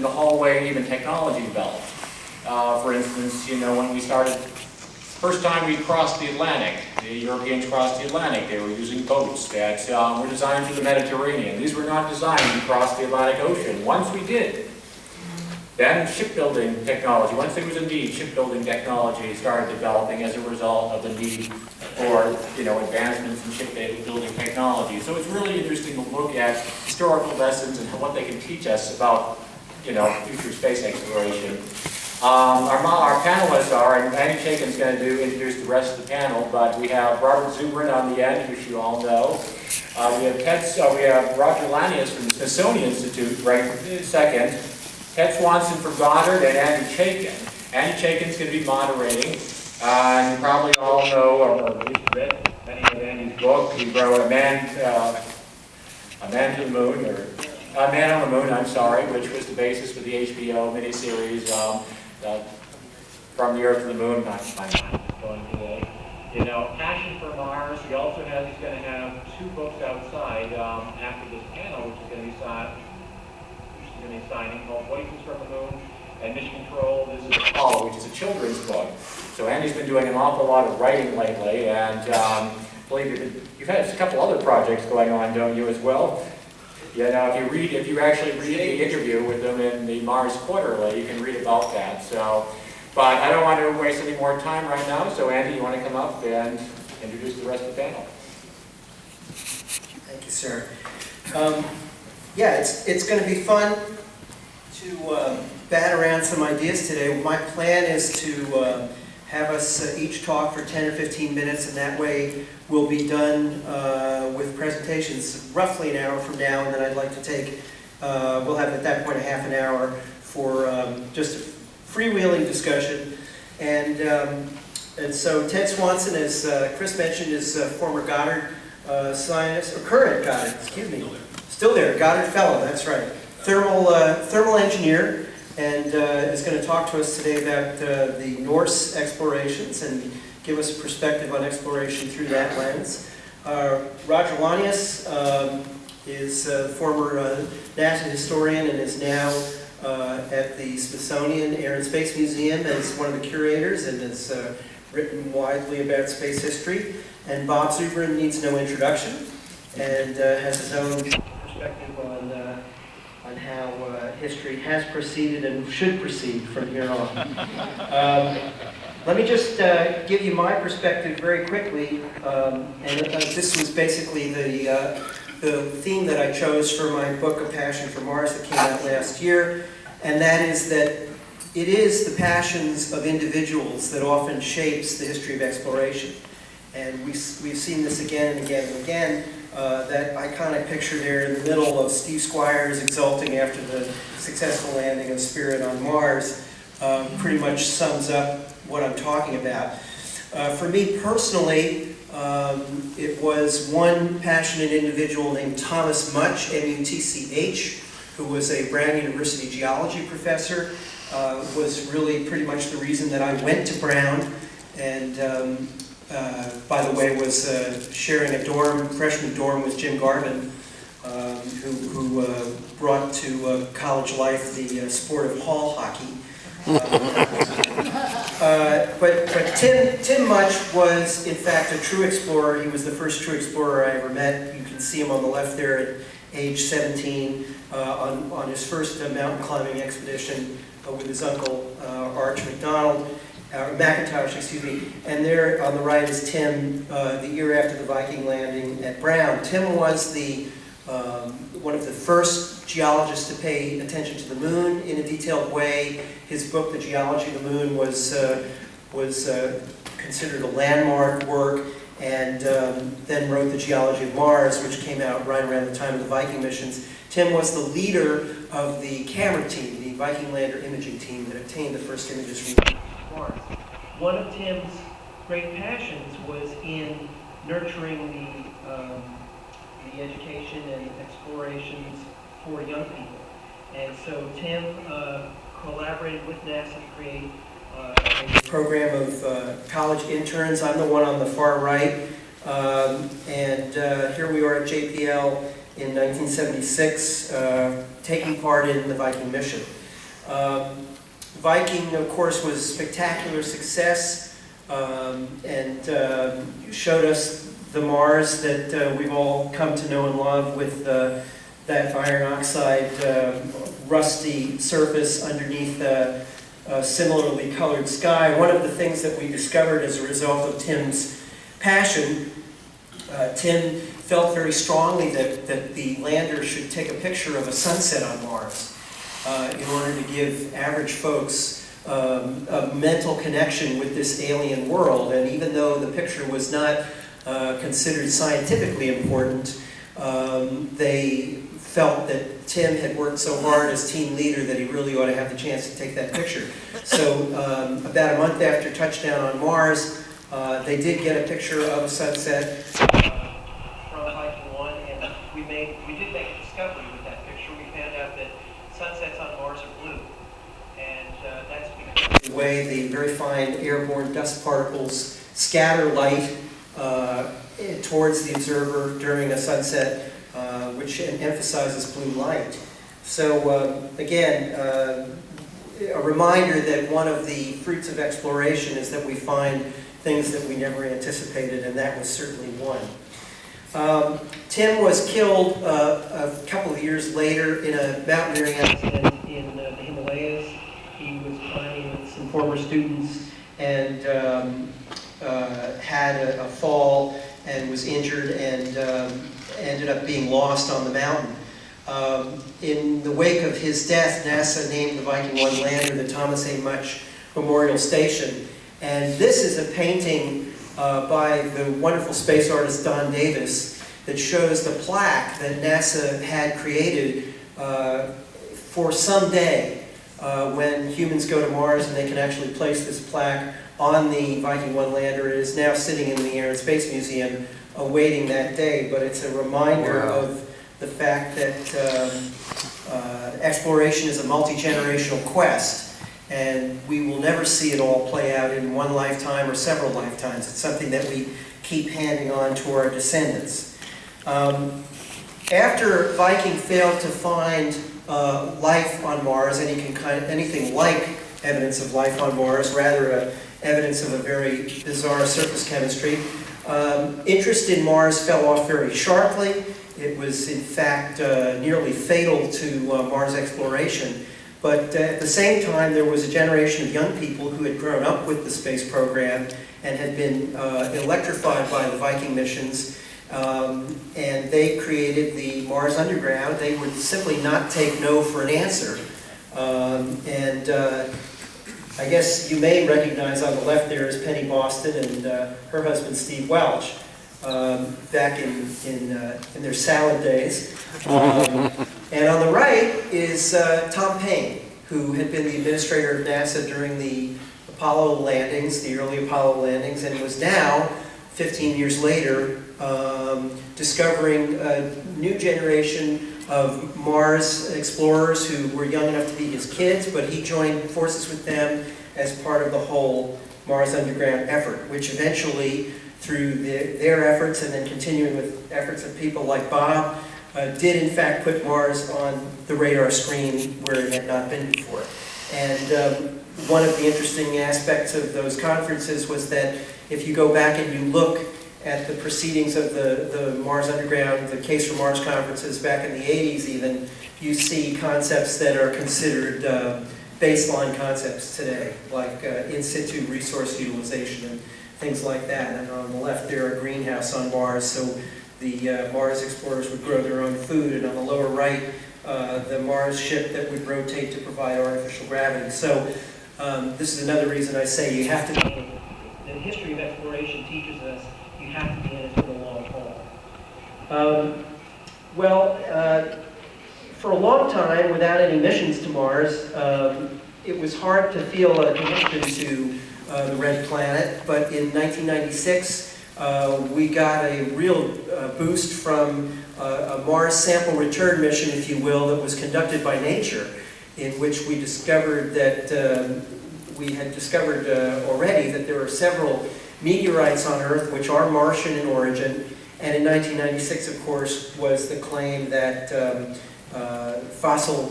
the whole way even technology developed. For instance, you know, when we started, first time we crossed the Atlantic, the Europeans crossed the Atlantic, they were using boats that were designed for the Mediterranean. These were not designed to cross the Atlantic Ocean. Once we did, then shipbuilding technology, once there was a need, shipbuilding technology started developing as a result of the need for, you know, advancements in shipbuilding technology. So it's really interesting to look at historical lessons and what they can teach us about, you know, future space exploration. Our panelists are, and Andy Chaikan's going to introduce the rest of the panel, but we have Robert Zubrin on the end, which you all know. We have Roger Launius from the Smithsonian Institute, right second. Ted Swanson from Goddard, and Andy Chaikan. Andy Chaikan's going to be moderating. And you probably all know, or at least read many of Andy's books. He wrote A Man to the Moon, or A Man on the Moon, I'm sorry, which was the basis for the HBO miniseries From the Earth to the Moon. Going today. You know, Passion for Mars. He also has, he's going to have 2 books outside after this panel, which is going to be signing, called Voices from the Moon and Mission Control. This is Apollo, which is a children's book. So Andy's been doing an awful lot of writing lately, and I believe you've had a couple other projects going on, don't you, as well? You know, if you actually read the interview with them in the Mars Quarterly, you can read about that. So, but I don't want to waste any more time right now. So Andy, you want to come up and introduce the rest of the panel? Thank you, sir. Yeah, it's going to be fun to bat around some ideas today. My plan is to have us each talk for 10 or 15 minutes, and that way we'll be done with presentations roughly an hour from now, and then I'd like to take, we'll have at that point a half an hour for just a freewheeling discussion. And so Ted Swanson, as Chris mentioned, is a former Goddard scientist, or current Goddard, excuse me. Still there, Goddard Fellow, that's right. Thermal engineer, and is going to talk to us today about the Norse explorations and give us a perspective on exploration through that lens. Roger Launius is a former NASA historian and is now at the Smithsonian Air and Space Museum as one of the curators, and has written widely about space history. And Bob Zubrin needs no introduction and has his own perspective on how history has proceeded and should proceed from here on. Let me just give you my perspective very quickly, and this was basically the theme that I chose for my book, A Passion for Mars, that came out last year, and that is that it is the passions of individuals that often shapes the history of exploration. And we've seen this again and again and again. That iconic picture there in the middle of Steve Squires exulting after the successful landing of Spirit on Mars pretty much sums up what I'm talking about. For me personally, it was one passionate individual named Thomas Mutch, M-U-T-C-H, who was a Brown University geology professor, was really pretty much the reason that I went to Brown, and by the way, was sharing a freshman dorm with Jim Garvin, who brought to college life the sport of hall hockey. But Tim Mutch was, in fact, a true explorer. He was the first true explorer I ever met. You can see him on the left there at age 17 on his first mountain climbing expedition with his uncle, Arch McIntosh, excuse me, and there on the right is Tim, the year after the Viking landing at Brown. Tim was one of the first geologists to pay attention to the moon in a detailed way. His book, The Geology of the Moon, was considered a landmark work, and then wrote The Geology of Mars, which came out right around the time of the Viking missions. Tim was the leader of the camera team, the Viking lander imaging team that obtained the first images from Mars. One of Tim's great passions was in nurturing the education and explorations for young people. And so Tim collaborated with NASA to create a program of college interns. I'm the one on the far right. And here we are at JPL in 1976, taking part in the Viking mission. Viking, of course, was a spectacular success and showed us the Mars that we've all come to know and love with that iron oxide rusty surface underneath a similarly colored sky. One of the things that we discovered as a result of Tim's passion, Tim felt very strongly that the lander should take a picture of a sunset on Mars in order to give average folks a mental connection with this alien world. And even though the picture was not considered scientifically important, they felt that Tim had worked so hard as team leader that he really ought to have the chance to take that picture. So about a month after touchdown on Mars, they did get a picture of a sunset from Viking 1, and we did make a discovery with that picture. We found out that sunsets on Mars are blue, and that's because of the way the very fine airborne dust particles scatter light towards the observer during a sunset, which emphasizes blue light. So again, a reminder that one of the fruits of exploration is that we find things that we never anticipated, and that was certainly one. Tim was killed a couple of years later in a mountaineering accident in the Himalayas. He was climbing with some former students and had a fall and was injured and ended up being lost on the mountain. In the wake of his death, NASA named the Viking 1 lander the Thomas A. Much Memorial Station. And this is a painting by the wonderful space artist Don Davis that shows the plaque that NASA had created for some day when humans go to Mars, and they can actually place this plaque on the Viking 1 lander. It is now sitting in the Air and Space Museum awaiting that day, but it's a reminder of the fact that exploration is a multi-generational quest, and we will never see it all play out in one lifetime or several lifetimes. It's something that we keep handing on to our descendants. After Viking failed to find life on Mars, anything like evidence of life on Mars, rather evidence of a very bizarre surface chemistry, interest in Mars fell off very sharply. It was, in fact, nearly fatal to Mars exploration. But at the same time, there was a generation of young people who had grown up with the space program and had been electrified by the Viking missions, and they created the Mars Underground. They would simply not take no for an answer. I guess you may recognize on the left there is Penny Boston and her husband Steve Welch, back in their salad days. And on the right is Tom Paine, who had been the administrator of NASA during the Apollo landings, the early Apollo landings, and was now, 15 years later, discovering a new generation of Mars explorers who were young enough to be his kids, but he joined forces with them as part of the whole Mars Underground effort, which eventually, through their efforts and then continuing with efforts of people like Bob, did in fact put Mars on the radar screen where it had not been before. And one of the interesting aspects of those conferences was that if you go back and you look at the proceedings of the Mars Underground, the Case for Mars conferences back in the 80s even, you see concepts that are considered baseline concepts today, like in situ resource utilization and things like that. And on the left there, a greenhouse on Mars, so the Mars explorers would grow their own food, and on the lower right, the Mars ship that would rotate to provide artificial gravity. So this is another reason I say you have to be, the history of exploration teaches us you have to be in it for the long haul. For a long time, without any missions to Mars, it was hard to feel a connection to the red planet, but in 1996, we got a real boost from a Mars sample return mission, if you will, that was conducted by Nature, in which we discovered that we had discovered already that there are several meteorites on Earth which are Martian in origin, and in 1996, of course, was the claim that fossil